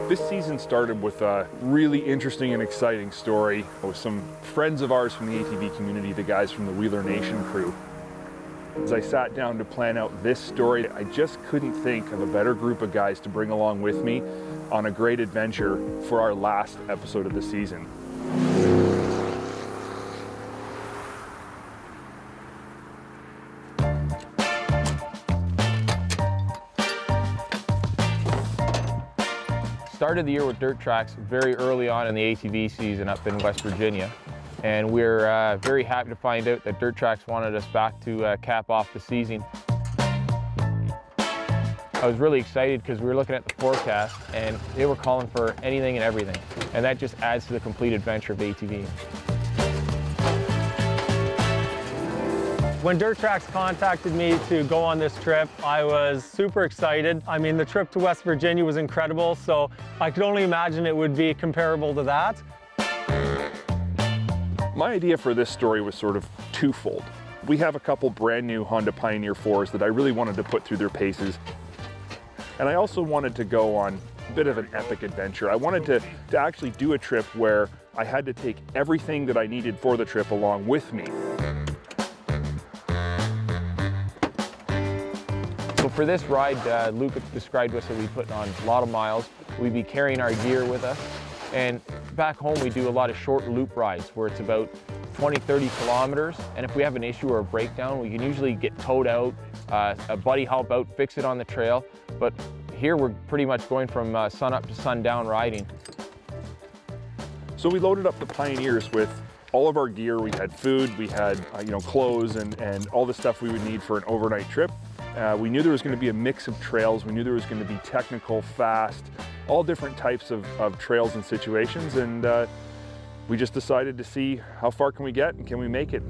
This season started with a really interesting and exciting story with some friends of ours from the ATV community, the guys from the Wheeler Nation crew. As I sat down to plan out this story, I just couldn't think of a better group of guys to bring along with me on a great adventure for our last episode of the season. Started the year with dirt tracks very early on in the ATV season up in West Virginia, and we're very happy to find out that dirt tracks wanted us back to cap off the season. I was really excited because we were looking at the forecast and they were calling for anything and everything, and that just adds to the complete adventure of ATV. When Dirt Tracks contacted me to go on this trip, I was super excited. I mean, the trip to West Virginia was incredible, so I could only imagine it would be comparable to that. My idea for this story was sort of twofold. We have a couple brand new Honda Pioneer 4s that I really wanted to put through their paces. And I also wanted to go on a bit of an epic adventure. I wanted to actually do a trip where I had to take everything that I needed for the trip along with me. So for this ride, Luke described to us that we put on a lot of miles. We'd be carrying our gear with us. And back home, we do a lot of short loop rides where it's about 20, 30 kilometers. And if we have an issue or a breakdown, we can usually get towed out, a buddy help out, fix it on the trail. But here we're pretty much going from sun up to sundown riding. So we loaded up the Pioneers with all of our gear. We had food, we had clothes and all the stuff we would need for an overnight trip. We knew there was going to be a mix of trails. We knew there was going to be technical, fast, all different types of trails and situations, and we just decided to see how far can we get and can we make it.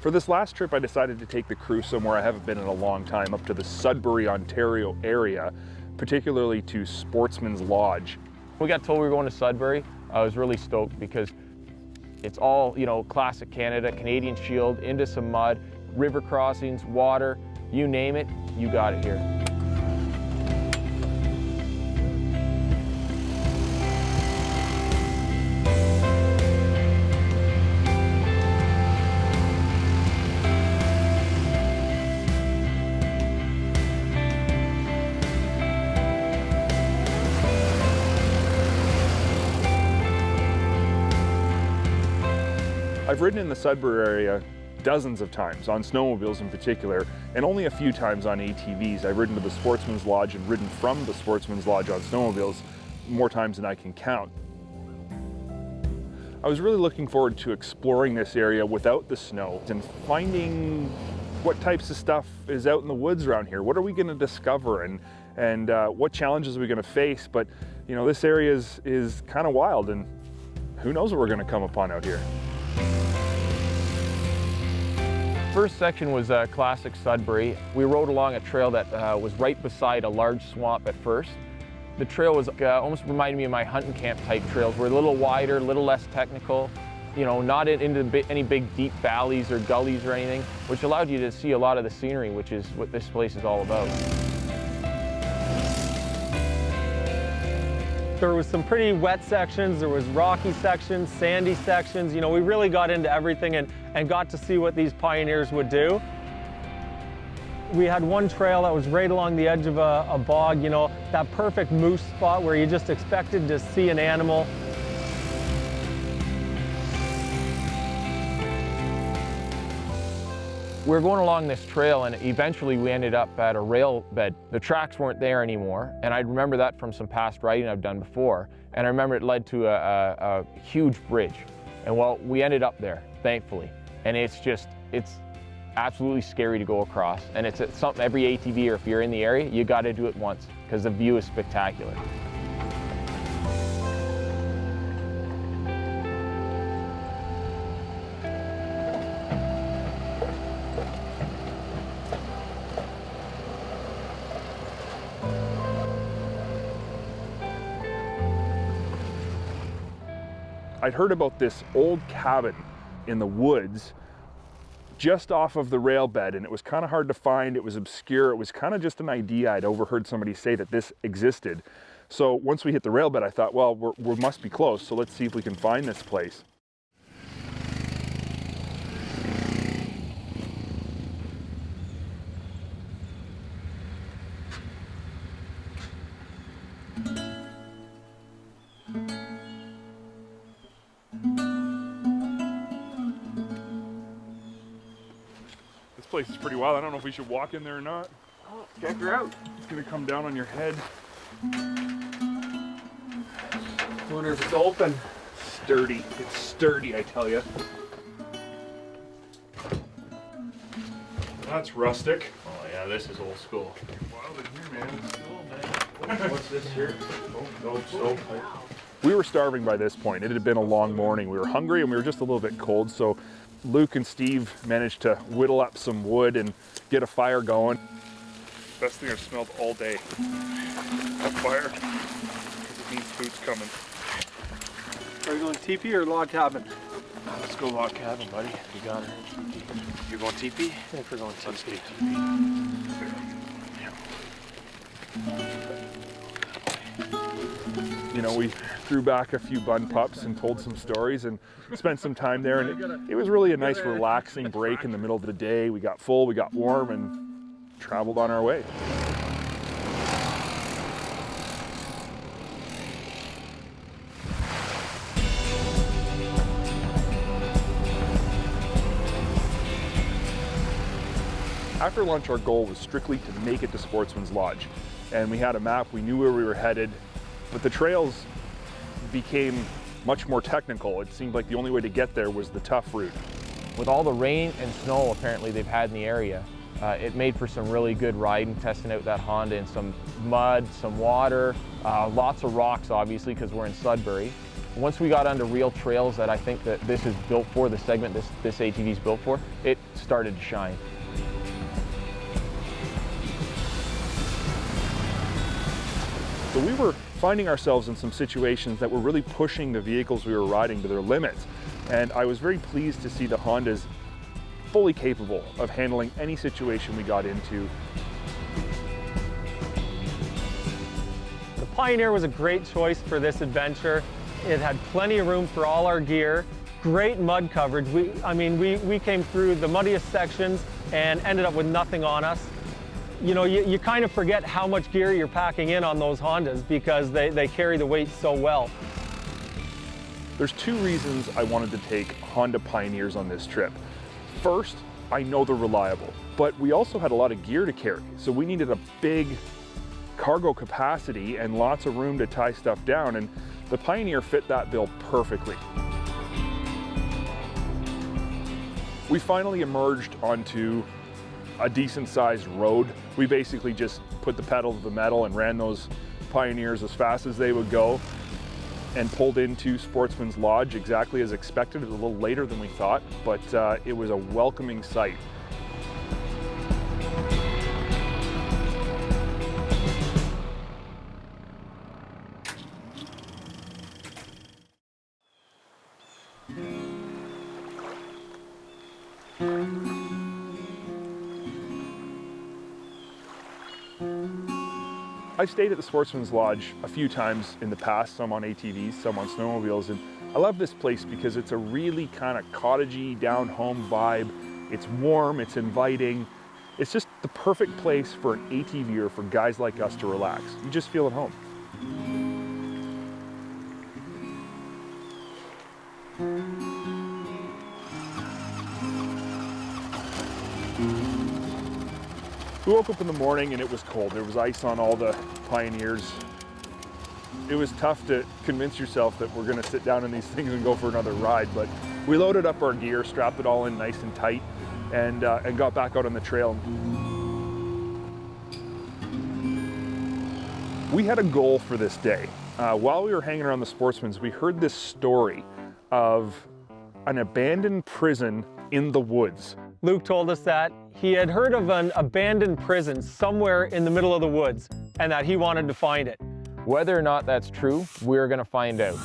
For this last trip, I decided to take the crew somewhere I haven't been in a long time, up to the Sudbury, Ontario area, particularly to Sportsman Lodge. We got told we were going to Sudbury. I was really stoked because it's all, classic Canada, Canadian Shield, into some mud, river crossings, water, you name it, you got it here. I've ridden in the Sudbury area dozens of times, on snowmobiles in particular, and only a few times on ATVs. I've ridden to the Sportsman's Lodge and ridden from the Sportsman's Lodge on snowmobiles more times than I can count. I was really looking forward to exploring this area without the snow and finding what types of stuff is out in the woods around here. What are we going to discover and what challenges are we going to face? But this area is kind of wild, and who knows what we're going to come upon out here. First section was classic Sudbury. We rode along a trail that was right beside a large swamp at first. The trail was almost reminded me of my hunting camp type trails. We're a little wider, a little less technical, not into any big deep valleys or gullies or anything, which allowed you to see a lot of the scenery, which is what this place is all about. There was some pretty wet sections, there was rocky sections, sandy sections. We really got into everything and got to see what these Pioneers would do. We had one trail that was right along the edge of a bog, that perfect moose spot where you just expected to see an animal. We were going along this trail and eventually we ended up at a rail bed. The tracks weren't there anymore, and I remember that from some past riding I've done before, and I remember it led to a huge bridge. And well, we ended up there, thankfully, and it's absolutely scary to go across, and it's something every ATVer, if you're in the area, you got to do it once because the view is spectacular. I'd heard about this old cabin in the woods just off of the rail bed, and it was kind of hard to find. It was obscure. It was kind of just an idea. I'd overheard somebody say that this existed. So once we hit the rail bed, I thought, well, we must be close, so let's see if we can find this place. This place is pretty wild. I don't know if we should walk in there or not. Oh, check her out. It's gonna come down on your head. I wonder if it's open. Sturdy. It's sturdy, I tell you. That's rustic. Oh yeah, this is old school. Wild in here, man. What's this here? Oh, no, We were starving by this point. It had been a long morning. We were hungry and we were just a little bit cold, so Luke and Steve managed to whittle up some wood and get a fire going. Best thing I've smelled all day. A fire. It means food's coming. Are we going teepee or log cabin? Let's go log cabin, buddy. You got it. You're going teepee? I think we're going Let's teepee. do teepee. You know, we threw back a few bun pups and told some stories and spent some time there, and it was really a nice relaxing break in the middle of the day. We got full, we got warm, and traveled on our way. After lunch, our goal was strictly to make it to Sportsman's Lodge, and we had a map. We knew where we were headed, but the trails became much more technical. It seemed like the only way to get there was the tough route. With all the rain and snow apparently they've had in the area, it made for some really good riding, testing out that Honda in some mud, some water, lots of rocks obviously because we're in Sudbury. Once we got onto real trails that I think that this is built for, the segment this ATV is built for, it started to shine. So we were finding ourselves in some situations that were really pushing the vehicles we were riding to their limits. And I was very pleased to see the Hondas fully capable of handling any situation we got into. The Pioneer was a great choice for this adventure. It had plenty of room for all our gear, great mud coverage. We came through the muddiest sections and ended up with nothing on us. You know, you kind of forget how much gear you're packing in on those Hondas because they carry the weight so well. There's two reasons I wanted to take Honda Pioneers on this trip. First, I know they're reliable, but we also had a lot of gear to carry, so we needed a big cargo capacity and lots of room to tie stuff down, and the Pioneer fit that bill perfectly. We finally emerged onto a decent sized road. We basically just put the pedal to the metal and ran those Pioneers as fast as they would go and pulled into Sportsman's Lodge exactly as expected. It was a little later than we thought, but it was a welcoming sight. I've stayed at the Sportsman's Lodge a few times in the past, some on ATVs, some on snowmobiles, and I love this place because it's a really kind of cottagey, down-home vibe. It's warm, it's inviting. It's just the perfect place for an ATV or for guys like us to relax. You just feel at home. We woke up in the morning and it was cold. There was ice on all the Pioneers. It was tough to convince yourself that we're gonna sit down in these things and go for another ride, but we loaded up our gear, strapped it all in nice and tight, and got back out on the trail. We had a goal for this day. While we were hanging around the Sportsman's, we heard this story of an abandoned prison in the woods. Luke told us that he had heard of an abandoned prison somewhere in the middle of the woods and that he wanted to find it. Whether or not that's true, we're going to find out.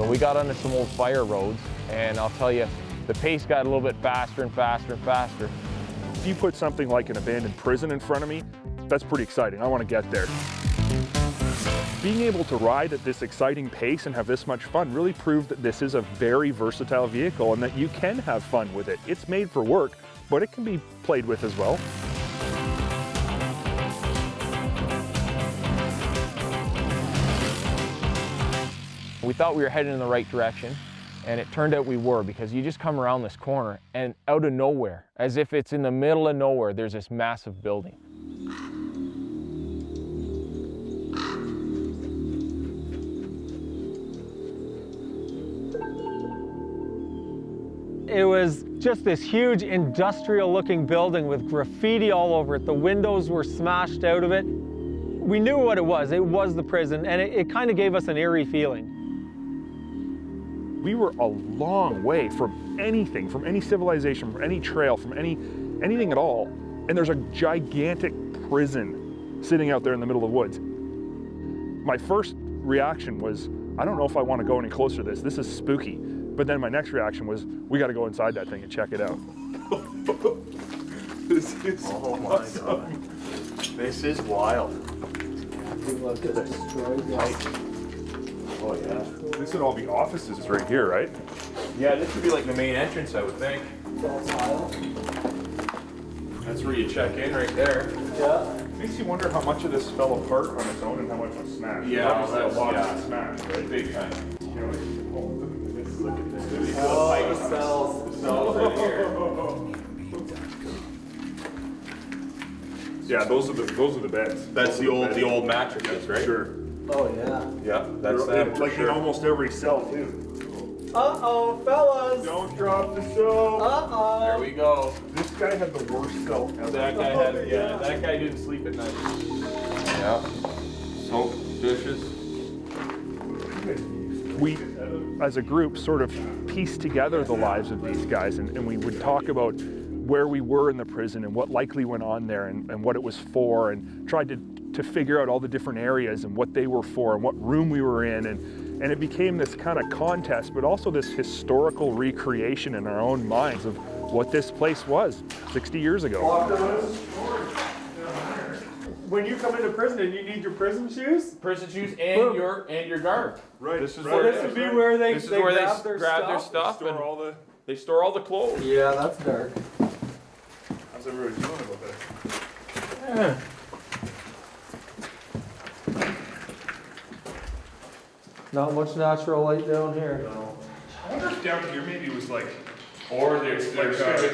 So we got onto some old fire roads, and I'll tell you, the pace got a little bit faster and faster and faster. If you put something like an abandoned prison in front of me, that's pretty exciting. I want to get there. Being able to ride at this exciting pace and have this much fun really proved that this is a very versatile vehicle and that you can have fun with it. It's made for work, but it can be played with as well. We thought we were heading in the right direction, and it turned out we were, because you just come around this corner and out of nowhere, as if it's in the middle of nowhere, there's this massive building. It was just this huge industrial looking building with graffiti all over it. The windows were smashed out of it. We knew what it was. It was the prison, and it kind of gave us an eerie feeling. We were a long way from anything, from any civilization, from any trail, from anything at all. And there's a gigantic prison sitting out there in the middle of the woods. My first reaction was, I don't know if I want to go any closer to this. This is spooky. But then my next reaction was, we got to go inside that thing and check it out. This is awesome. This is wild. Look at this. Oh yeah. This would all be offices right here, right? Yeah, this would be like the main entrance, I would think. That's where you check in, right there. Yeah. Makes you wonder how much of this fell apart on its own and how much was smashed. Yeah, Obviously that's- a lot yeah. was smashed, right? Big time. You know, Look at this. Really Oh, pipe. the cells. The cells right here. Yeah, those are the beds. That's the old mattresses, right? Sure. Oh, yeah. Yeah, that's They're them. like in almost every cell too. Uh-oh, fellas. Don't drop the cell. Uh-oh. There we go. This guy had the worst cell ever. That guy had, yeah, that guy didn't sleep at night. Yeah. Soap, dishes. We, as a group, sort of pieced together the lives of these guys, and we would talk about where we were in the prison and what likely went on there and what it was for, and tried to figure out all the different areas and what they were for and what room we were in, and it became this kind of contest, but also this historical recreation in our own minds of what this place was 60 years ago. When you come into prison and you need your prison shoes, Prison shoes and your guard. Right. This is right. where this would be where they This is where they grab their grab their stuff. stuff and they store all the clothes. Yeah, that's dark. How's everybody feeling about that? Not much natural light down here. I wonder if down here maybe it was like, Or there's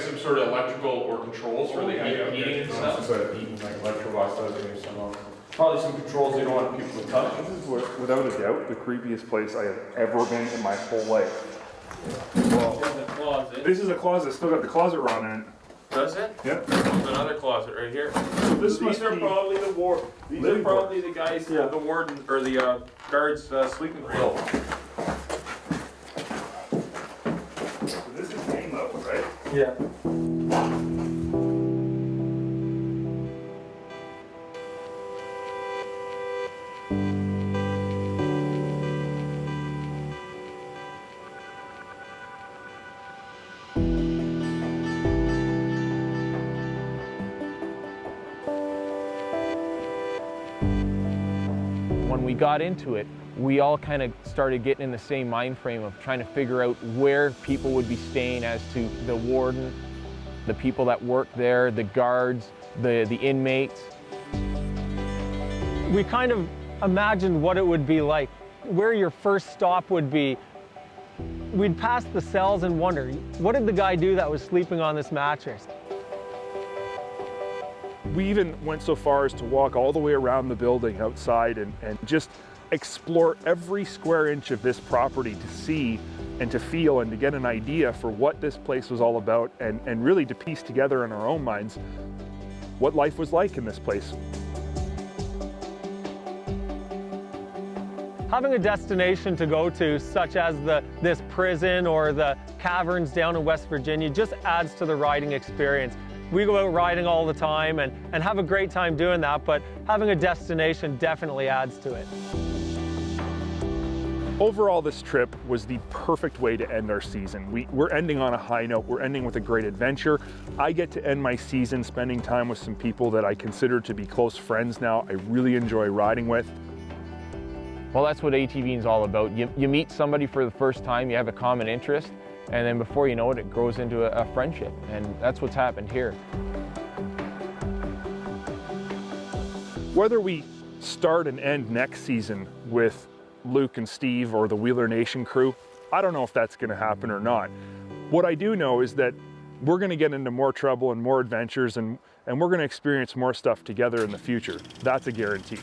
some sort of electrical or controls for the heating and stuff. Like electrolysis or Probably some controls they don't want people to touch. this is without a doubt the creepiest place I have ever been in my whole life. Closet. This is a closet, still got the closet run in it. Does it? Yep. There's another closet right here. This These are probably the These are probably the guys, the warden or the guards sleeping room. So this is main level, right? Yeah. When we got into it, we all kind of started getting in the same mind frame of trying to figure out where people would be staying, as to the warden, the people that work there, the guards, the inmates. We kind of imagined what it would be like, where your first stop would be. We'd pass the cells and wonder, what did the guy do that was sleeping on this mattress? We even went so far as to walk all the way around the building outside and just explore every square inch of this property to see and to feel and to get an idea for what this place was all about, and really to piece together in our own minds what life was like in this place. Having a destination to go to, such as this prison or the caverns down in West Virginia, just adds to the riding experience. We go out riding all the time and have a great time doing that, but having a destination definitely adds to it. Overall, this trip was the perfect way to end our season. We're ending on a high note. We're ending with a great adventure. I get to end my season spending time with some people that I consider to be close friends now. I really enjoy riding with. Well, that's what ATVing is all about. You meet somebody for the first time, you have a common interest, and then before you know it, it grows into a friendship. And that's what's happened here. Whether we start and end next season with Luke and Steve or the Wheeler Nation crew, I don't know if that's going to happen or not. What I do know is that we're going to get into more trouble and more adventures, and we're going to experience more stuff together in the future. That's a guarantee.